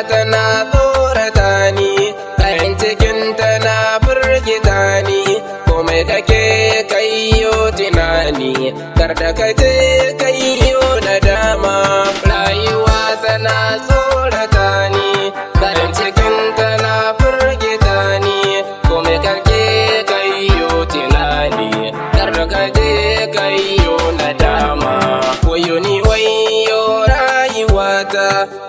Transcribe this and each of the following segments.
tana tsorata ni, kayan cikin tana firgita ni, komai kake kayyo tunani, kar da kaje kayyo nadama. Rayuwa tana tsorata ni, kayan cikin tana firgita ni, komai kake kayyo tunani, kar da kaje kayyo nadama. Wayo ni wayo rayuwata,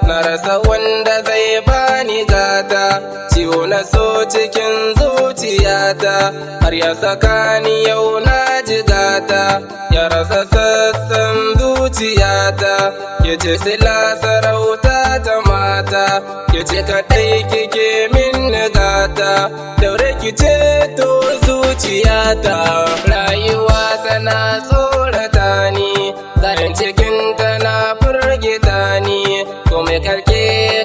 na rasa wanda zai bani gata, ciwo na so cikin zuciyata, har ya saka ni yau na jigata, ya rasa sassan zuciyata, ya ce sila sarauta ta mata, ya ce kaɗai kike min gata, daure ki ceto zuciyata. Rayuwa tana tsorata ni, kayan cikin tana firgita ni, komai karke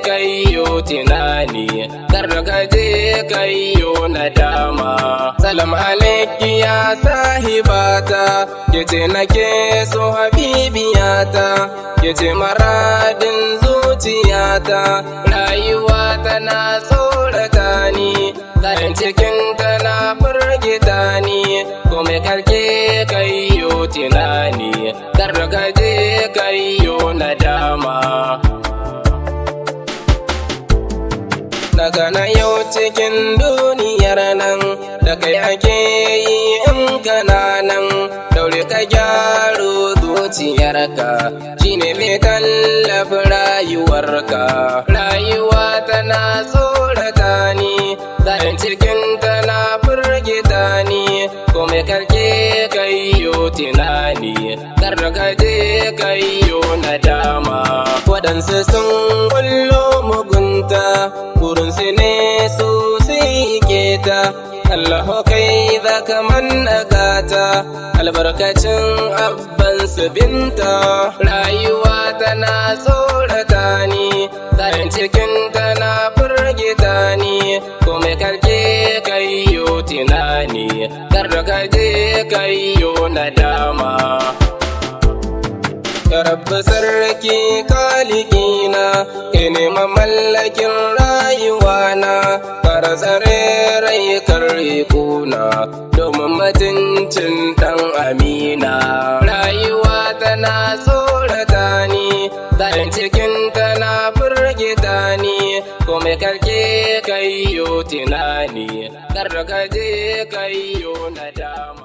kayyo tunani, kar da kaje kayyo nadama. Salam alaiki ya sahibata, yace nake so habibiyata, yace maradin zuciyata. Rayuwa tana tsorata ni, kayan cikin tana firgita ni, komai karke kayyo tunani, kar da kaje kayyo nadama. Daga na yau cikin duniyar nan, da kai ake yi in kana nan, daure ka gyaro zuciyarka, shine mai tallafi rayuwarka. Rayuwa tana tsorata ni, kayan cikin tana firgita ni, komai karke kayyo tunani, kar da kaje kayyo nadama. Waɗansu sun kullo mugunta, burinsu ne su keta, Allah kai za ka mannagata, albarkacin abban su binta. Rayuwa tana tsorata ni, kayan cikin tana firgita ni, komai karke kayyo tunani, kar da kaje kayyo nadama. Ya Rabbi sarki kalikina, kai ne mamallakin rayuwana, kar tsare rai kare kuna, domin mutuncin dan amina. Rayuwa tana tsorata ni, kayan cikin tana firgita ni, komai karke kayyo tunani, kar da kaje kayyo nadama.